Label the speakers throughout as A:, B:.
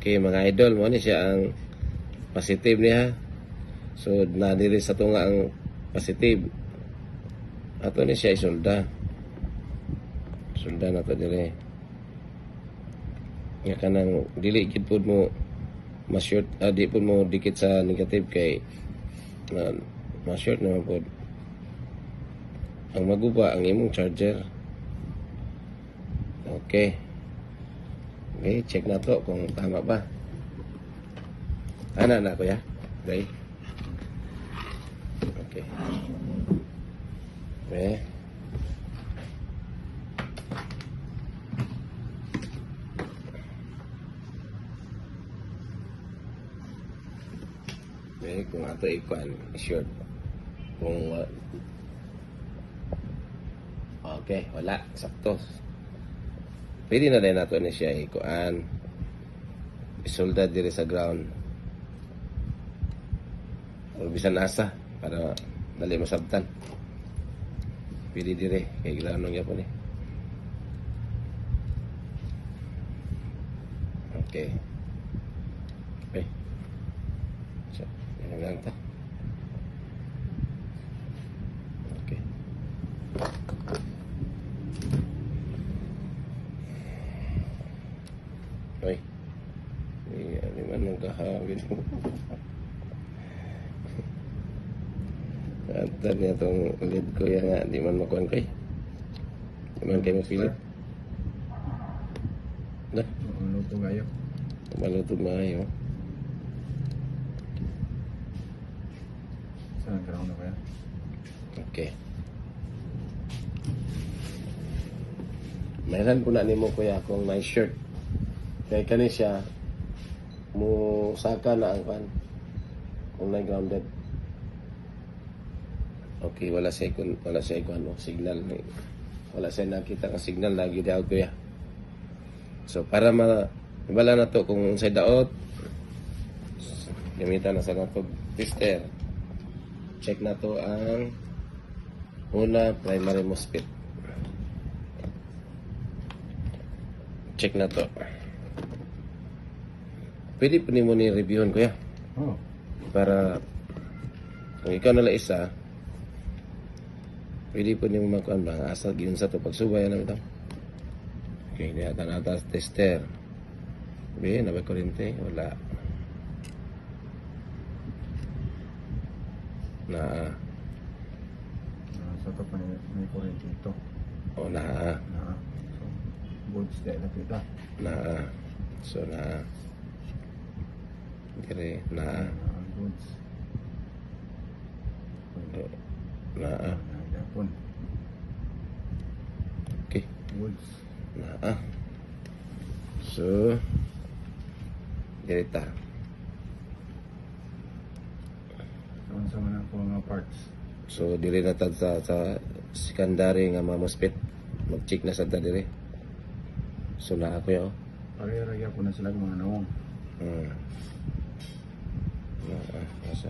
A: Okay, mga idol, mo ni siya ang positive niya. So, nadiri sa tunga ang positive. Ato ni siya isulda. Sulda na to dire. Nga kanang dili gid pud mo ma-short, di pud mo dikit sa negative kay ma-short naman pud. Ang maguba ang imong charger. Okay. Okay, check na to kung tama ba. Ana na kuya. Okay. Okay. Okay. Okay, kung ato ikuan, short. Kung okay, wala, sakto. Pwede na rin nato ni siya ikuan. Isolda dire sa ground. O bisan asa para dali masabtan. Pwede dire kay ground nung yapon eh. Okay. Okay. So, yan lang ta. Okay. Okay. Di man magkahawin mo. Kanta niya itong lead ko yan nga. Di man makuhan kay. Di man kayo mapilit. Na?
B: Maluto ngayo.
A: Maluto maayo.
B: Saan ground na kaya?
A: Okay. Mayroon po na ni mo kuya kung may shirt. Kaya kani siya mo saka na ang pan kung na grounded. Okay, wala siya ano, signal. Wala siya nakita ka signal lagi daw kuya. So para ibala na to kung sa daot gamitan na sa nato tester. Check na to ang una primary MOSFET. Check na to. Pwede po mo ni reviewon kuya.
B: Oh.
A: Para kung ikaw nala isa, pwede po ni mo makuan ba asa ginsa to pagsubay na ito. Okay, diyan na atas tester. Be, na ba kurente? Wala. Na
B: Sa to pa may kurente ito.
A: o na
B: Na. So, goods dahil na kita.
A: na so na dire na
B: Goods.
A: na
B: Japon.
A: okay
B: Goods.
A: na so direta
B: Saan sa mga mga parts.
A: so dire na tad sa secondary nga mga MOSFET mag-check na sa ta dire so na ako yo
B: Pare-raya ko na sila mga nawong.
A: na sa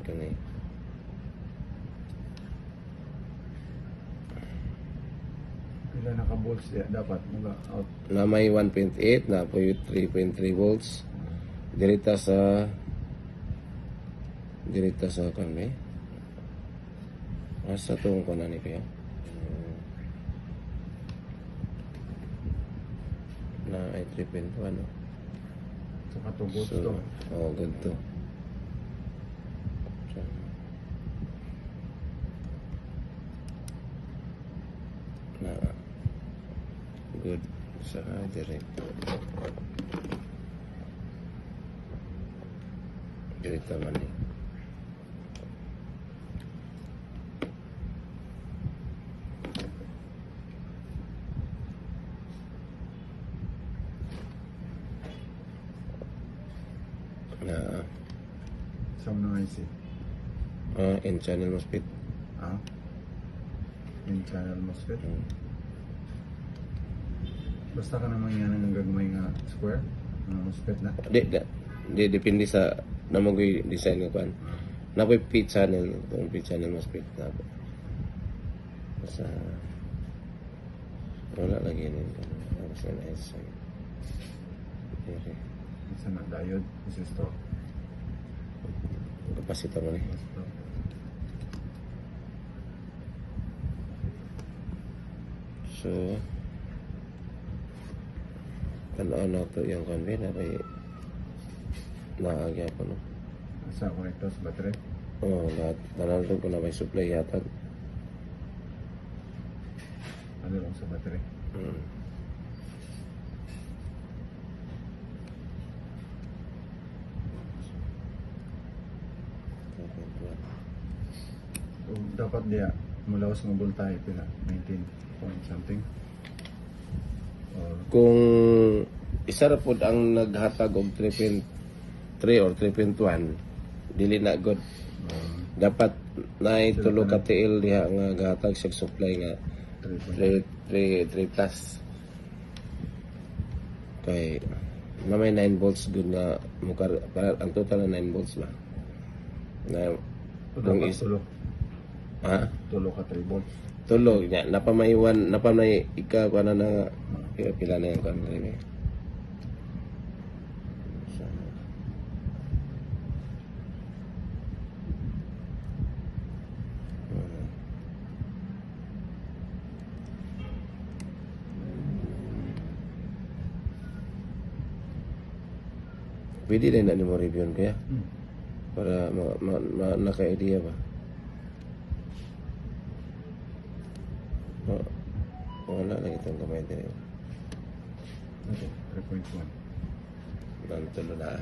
A: kani
B: Pila naka-bolts dapat mga out.
A: na may 1.8 na po yung 3.3 volts dirita sa kami asa itong ko na ni kaya na ay 3.2 ano
B: So katugod
A: so
B: to.
A: good to so, na good sa direct man eh na
B: Some na IC.
A: in channel MOSFET
B: Ah. In channel MOSFET. Basta ka naman yan ang gagmay nga square. MOSFET na.
A: di depende sa namoy design nga kwan na po P channel MOSFET na po Sa wala lagi ni sa nice. Dire.
B: Isa na diode, resistor.
A: Kapasitor mo ni.
B: Resistor.
A: So na to yung convey na kay naagya ko no.
B: Sa connector sa battery.
A: Oh, lahat nanalo ko na may supply yata.
B: Ano lang sa battery.
A: Hmm.
B: So, dapat dia mulawas ng voltahe pila 19 point something. Or
A: Kung isa ra pod ang naghatag og 3.3 or 3.1 dili na good. Dapat na tulo ka TL diha nga gahatag sa supply nga 3 plus. Kay na may 9 volts good nga mukar para ang total na 9 volts ba. Na kung
B: dapat
A: is
B: tulo.
A: ha
B: Tulo ka 3 volts.
A: tulog niya napamay ika para na pila na yung country. Pwede rin na ni mo review kaya para naka-idea ba. Wala lang itong gamay din.
B: Okay, 3.1.
A: Nantulo na.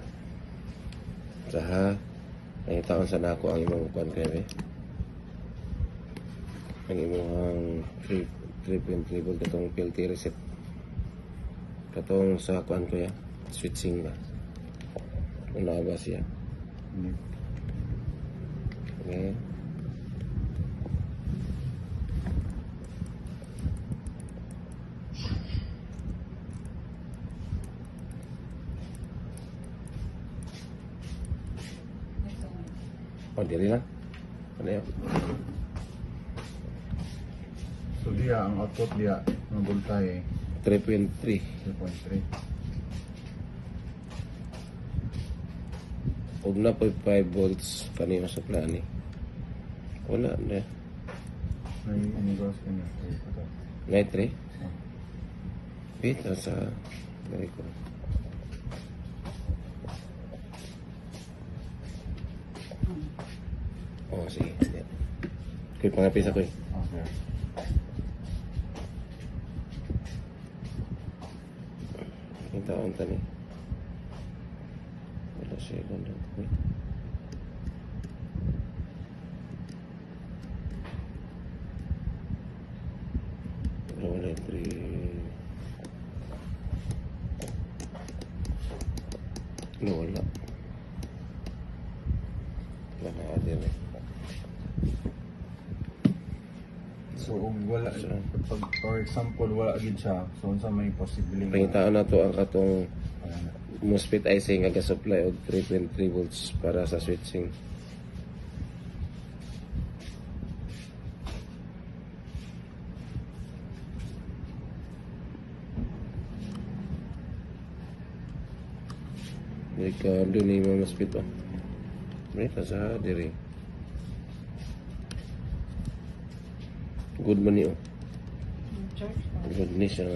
A: Saha, ang taon sa nako ang imong kuan kay ang imong 3.3 volt katong PLT reset. Katong sa kuan ko ya, switching ba. Una ba siya?
B: Hindi.
A: Okay. Oh, diri lang. Ano yun?
B: So dia ang output dia ng voltahe
A: 3.3.
B: 3.3.
A: Huwag na po 5 volts kanina sa plani. Wala na.
B: May inigos ka niya. Ito.
A: Night 3. Bita sa dari ko. Oh, sige. Kuy pangapis ako eh.
B: Okay.
A: Yung taon tani. Wala siya ganda. Wala 3. No, wala. Wala din eh.
B: So wala pag for example wala gid siya, so unsa may posibleng
A: Pangitaan na to ang katong
B: ayan.
A: MOSFET IC nga ga-supply og 3.3 volts para sa switching. Jadi ka doon ni mga MOSFET oh. Mereka sa diri. Good money oh. Good niche